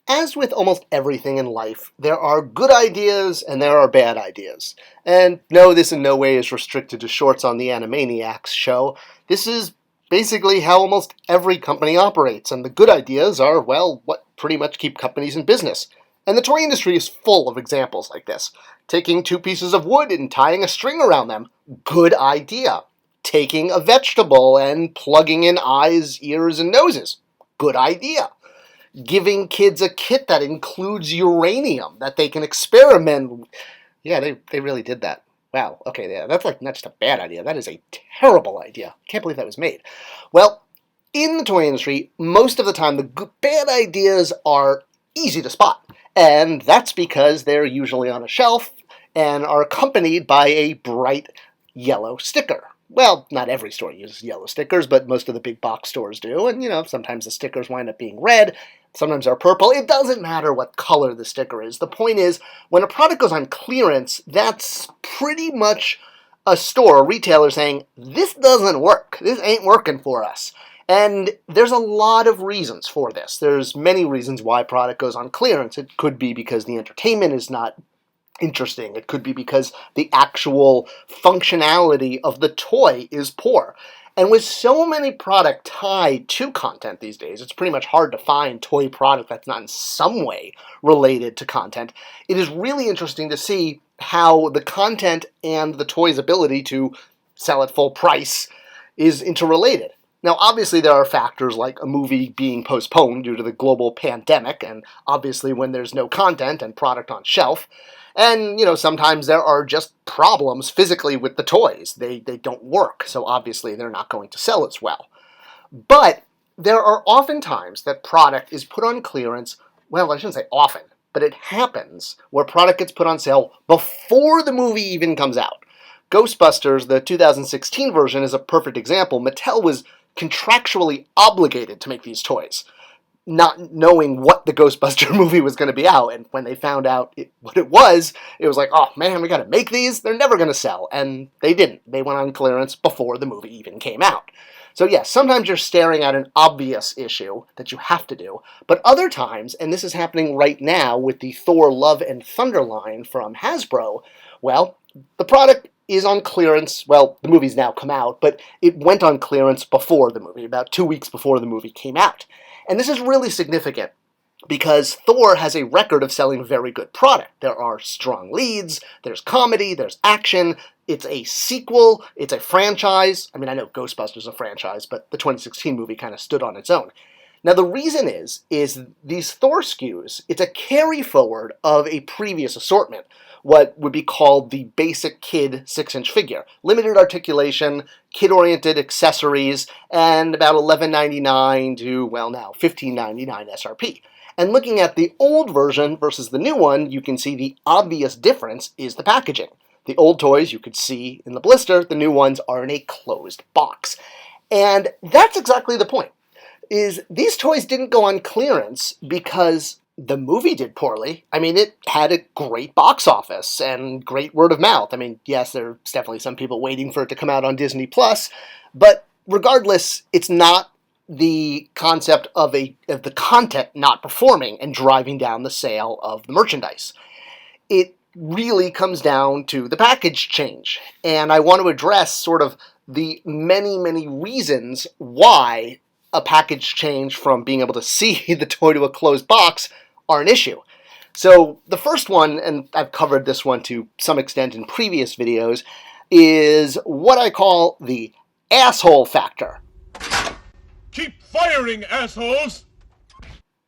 As with almost everything in life, there are good ideas and there are bad ideas. And no, this in no way is restricted to shorts on the Animaniacs show. This is basically how almost every company operates, and the good ideas are, well, what pretty much keep companies in business. And the toy industry is full of examples like this. Taking two pieces of wood and tying a string around them, good idea. Taking a vegetable and plugging in eyes, ears, and noses, good idea. Giving kids a kit that includes uranium that they can experiment. Yeah, they really did that. Wow, okay, yeah, that's not just a bad idea. That is a terrible idea. Can't believe that was made. Well, in the toy industry, most of the time, the bad ideas are easy to spot. And that's because they're usually on a shelf and are accompanied by a bright yellow sticker. Well, not every store uses yellow stickers, but most of the big box stores do. And, sometimes the stickers wind up being red. Sometimes they're purple. It doesn't matter what color the sticker is. The point is, when a product goes on clearance, that's pretty much a store, a retailer saying, this doesn't work. This ain't working for us. And there's a lot of reasons for this. There's many reasons why product goes on clearance. It could be because the entertainment is not interesting. It could be because the actual functionality of the toy is poor. And with so many product tied to content these days, it's pretty much hard to find toy product that's not in some way related to content. It is really interesting to see how the content and the toy's ability to sell at full price is interrelated. Now, obviously, there are factors like a movie being postponed due to the global pandemic, and obviously when there's no content and product on shelf. And, sometimes there are just problems physically with the toys. They don't work, so obviously they're not going to sell as well. But there are often times that product is put on clearance, well, I shouldn't say often, but it happens where product gets put on sale before the movie even comes out. Ghostbusters, the 2016 version, is a perfect example. Mattel was contractually obligated to make these toys, not knowing what the Ghostbuster movie was going to be out. And when they found out what it was like, oh man, we got to make these. They're never going to sell. And they didn't. They went on clearance before the movie even came out. So yes, sometimes you're staring at an obvious issue that you have to do. But other times, and this is happening right now with the Thor Love and Thunder line from Hasbro, well, the product is on clearance. Well, the movie's now come out, but it went on clearance before the movie, about 2 weeks before the movie came out. And this is really significant because Thor has a record of selling very good product. There are strong leads, there's comedy, there's action, it's a sequel, it's a franchise. I mean, I know Ghostbusters is a franchise, but the 2016 movie kind of stood on its own. Now, the reason is these Thor SKUs, it's a carry forward of a previous assortment, what would be called the basic kid 6-inch figure. Limited articulation, kid-oriented accessories, and about $11.99 to, well, now $15.99 SRP. And looking at the old version versus the new one, you can see the obvious difference is the packaging. The old toys you could see in the blister, the new ones are in a closed box. And that's exactly the point. Is these toys didn't go on clearance because the movie did poorly. I mean, it had a great box office and great word of mouth. I mean, yes, there's definitely some people waiting for it to come out on Disney+, but regardless, it's not the concept of the content not performing and driving down the sale of the merchandise. It really comes down to the package change. And I want to address sort of the many, many reasons why a package change from being able to see the toy to a closed box are an issue. So the first one, and I've covered this one to some extent in previous videos, is what I call the asshole factor. Keep firing, assholes!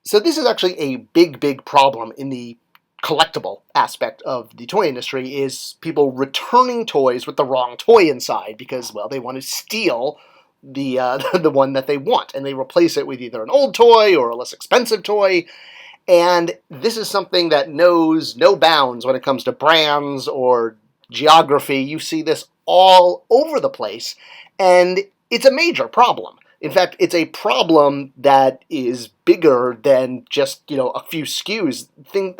So this is actually a big, big problem in the collectible aspect of the toy industry, is people returning toys with the wrong toy inside because, well, they want to steal the one that they want, and they replace it with either an old toy or a less expensive toy. And this is something that knows no bounds when it comes to brands or geography. You see this all over the place, and it's a major problem. In fact, it's a problem that is bigger than just, a few SKUs.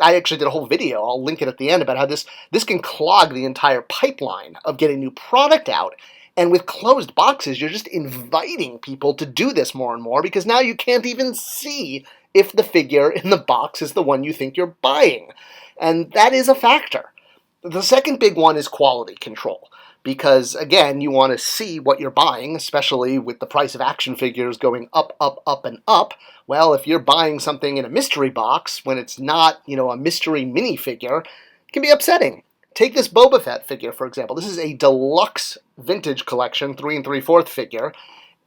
I actually did a whole video, I'll link it at the end, about how this can clog the entire pipeline of getting new product out. And with closed boxes, you're just inviting people to do this more and more because now you can't even see if the figure in the box is the one you think you're buying. And that is a factor. The second big one is quality control. Because, again, you want to see what you're buying, especially with the price of action figures going up, up, up, and up. Well, if you're buying something in a mystery box when it's not, a mystery minifigure, it can be upsetting. Take this Boba Fett figure, for example. This is a deluxe vintage collection 3 3/4 figure,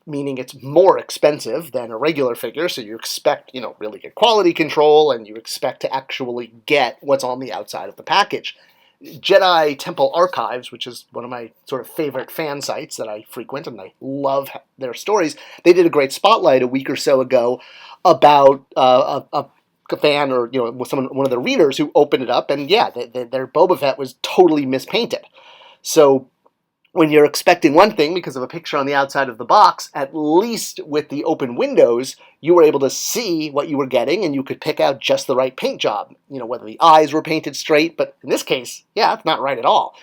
meaning it's more expensive than a regular figure, so you expect, really good quality control, and you expect to actually get what's on the outside of the package. Jedi Temple Archives, which is one of my sort of favorite fan sites that I frequent, and I love their stories, they did a great spotlight a week or so ago about a fan or one of the readers who opened it up, and their Boba Fett was totally mispainted. So when you're expecting one thing because of a picture on the outside of the box, at least with the open windows, you were able to see what you were getting and you could pick out just the right paint job. Whether the eyes were painted straight, but in this case, it's not right at all.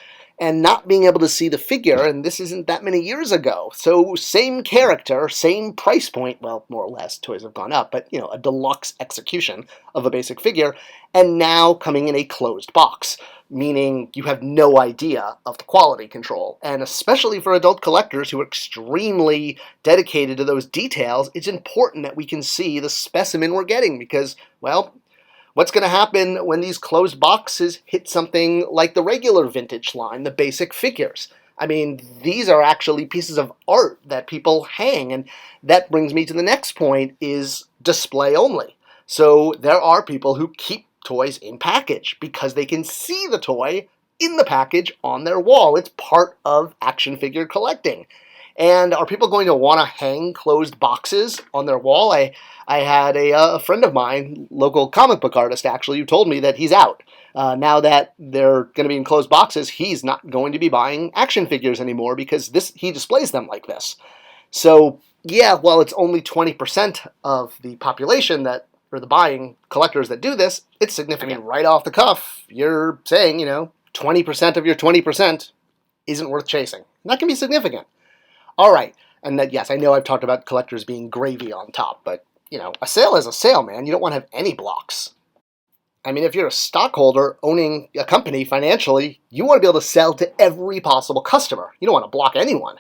And not being able to see the figure, and this isn't that many years ago. So same character, same price point, well, more or less, toys have gone up, but, a deluxe execution of a basic figure, and now coming in a closed box, meaning you have no idea of the quality control. And especially for adult collectors who are extremely dedicated to those details, it's important that we can see the specimen we're getting because, well, what's going to happen when these closed boxes hit something like the regular vintage line, the basic figures? I mean, these are actually pieces of art that people hang, and that brings me to the next point is display only. So there are people who keep toys in package because they can see the toy in the package on their wall. It's part of action figure collecting. And are people going to want to hang closed boxes on their wall? I had a friend of mine, local comic book artist actually, who told me that he's out. Now that they're going to be in closed boxes, he's not going to be buying action figures anymore because he displays them like this. So, while it's only 20% of the population or the buying collectors that do this, it's significant. I mean, right off the cuff, you're saying, 20% of your 20% isn't worth chasing. And that can be significant. All right, and that, yes, I know I've talked about collectors being gravy on top, but, a sale is a sale, man. You don't want to have any blocks. I mean, if you're a stockholder owning a company financially, you want to be able to sell to every possible customer. You don't want to block anyone.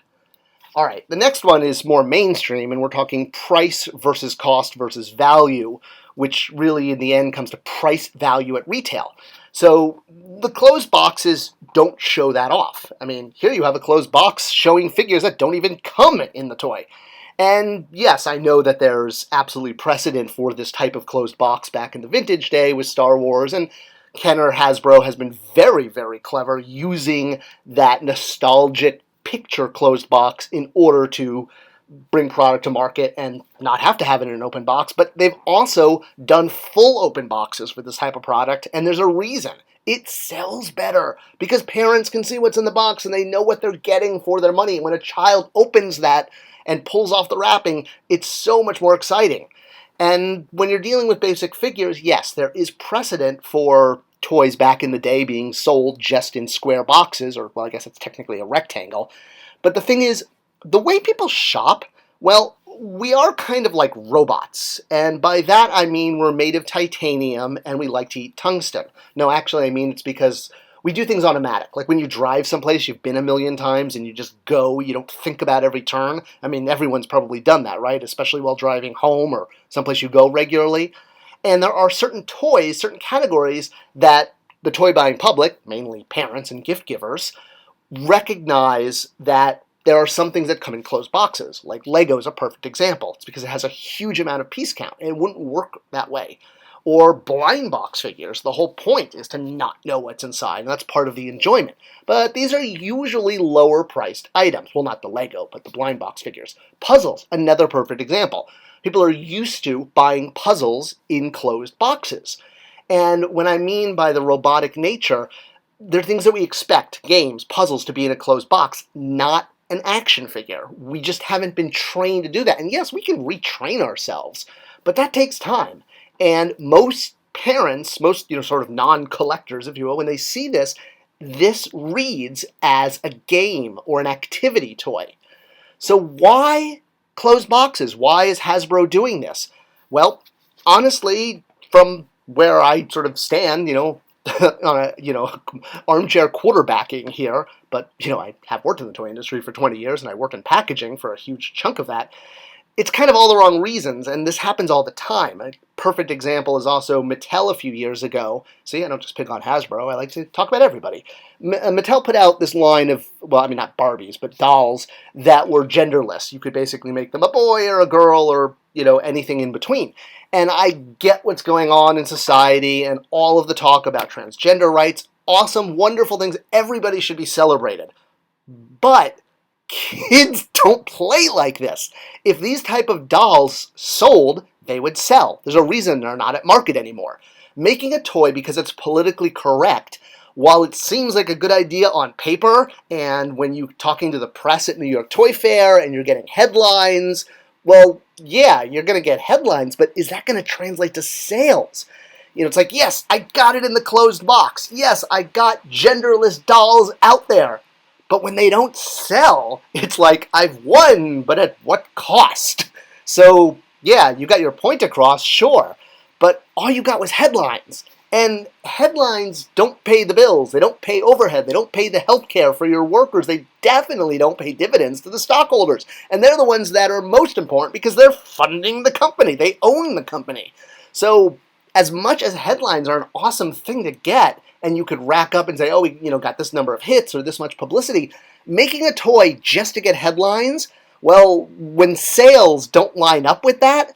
All right, the next one is more mainstream, and we're talking price versus cost versus value, which really in the end comes to price value at retail. So the closed boxes don't show that off. I mean, here you have a closed box showing figures that don't even come in the toy. And yes, I know that there's absolutely precedent for this type of closed box back in the vintage day with Star Wars, and Kenner Hasbro has been very, very clever using that nostalgic picture closed box in order to bring product to market and not have to have it in an open box. But they've also done full open boxes for this type of product, and there's a reason. It sells better because parents can see what's in the box and they know what they're getting for their money. When a child opens that and pulls off the wrapping, it's so much more exciting. And when you're dealing with basic figures, yes, there is precedent for toys back in the day being sold just in square boxes, or, well, I guess it's technically a rectangle. But the thing is, the way people shop, well, we are kind of like robots. And by that I mean we're made of titanium and we like to eat tungsten. No, actually, I mean it's because we do things automatic. Like when you drive someplace you've been a million times and you just go, you don't think about every turn. I mean, everyone's probably done that, right? Especially while driving home or someplace you go regularly. And there are certain toys, certain categories that the toy buying public, mainly parents and gift givers, recognize that there are some things that come in closed boxes. Like Lego is a perfect example. It's because it has a huge amount of piece count, and it wouldn't work that way. Or blind box figures. The whole point is to not know what's inside, and that's part of the enjoyment. But these are usually lower priced items. Well, not the Lego, but the blind box figures. Puzzles, another perfect example. People are used to buying puzzles in closed boxes. And when I mean by the robotic nature, they're things that we expect, games, puzzles, to be in a closed box, not an action figure. We just haven't been trained to do that. And yes, we can retrain ourselves, but that takes time. And most parents, most sort of non-collectors, if you will, when they see this, this reads as a game or an activity toy. So why closed boxes? Why is Hasbro doing this? Well, honestly, from where I sort of stand, on a, armchair quarterbacking here, but, I have worked in the toy industry for 20 years and I worked in packaging for a huge chunk of that. It's kind of all the wrong reasons, and this happens all the time. A perfect example is also Mattel a few years ago. See, I don't just pick on Hasbro. I like to talk about everybody. Mattel put out this line of, well, I mean, not Barbies, but dolls that were genderless. You could basically make them a boy or a girl or, anything in between. And I get what's going on in society and all of the talk about transgender rights. Awesome, wonderful things. Everybody should be celebrated. But kids don't play like this. If these type of dolls sold, they would sell. There's a reason they're not at market anymore. Making a toy because it's politically correct, while it seems like a good idea on paper, and when you're talking to the press at New York Toy Fair and you're getting headlines, well, yeah, you're going to get headlines, but is that going to translate to sales? It's like, yes, I got it in the closed box. Yes, I got genderless dolls out there. But when they don't sell, it's like, I've won, but at what cost? So, yeah, you got your point across, sure. But all you got was headlines. And headlines don't pay the bills. They don't pay overhead. They don't pay the health care for your workers. They definitely don't pay dividends to the stockholders. And they're the ones that are most important because they're funding the company. They own the company. So, as much as headlines are an awesome thing to get, and you could rack up and say, oh, we got this number of hits or this much publicity, making a toy just to get headlines, well, when sales don't line up with that,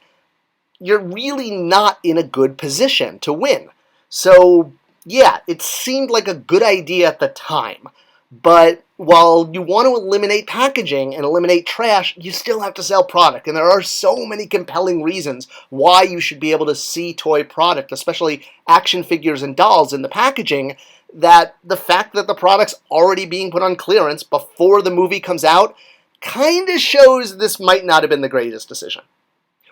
you're really not in a good position to win. So, yeah, it seemed like a good idea at the time. But while you want to eliminate packaging and eliminate trash, you still have to sell product. And there are so many compelling reasons why you should be able to see toy product, especially action figures and dolls in the packaging, that the fact that the product's already being put on clearance before the movie comes out kind of shows this might not have been the greatest decision.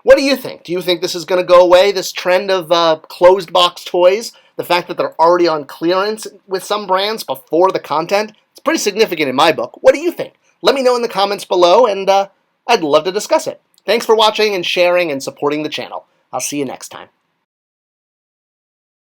What do you think? Do you think this is going to go away, this trend of closed box toys? The fact that they're already on clearance with some brands before the content? It's pretty significant in my book. What do you think? Let me know in the comments below, and I'd love to discuss it. Thanks for watching and sharing and supporting the channel. I'll see you next time.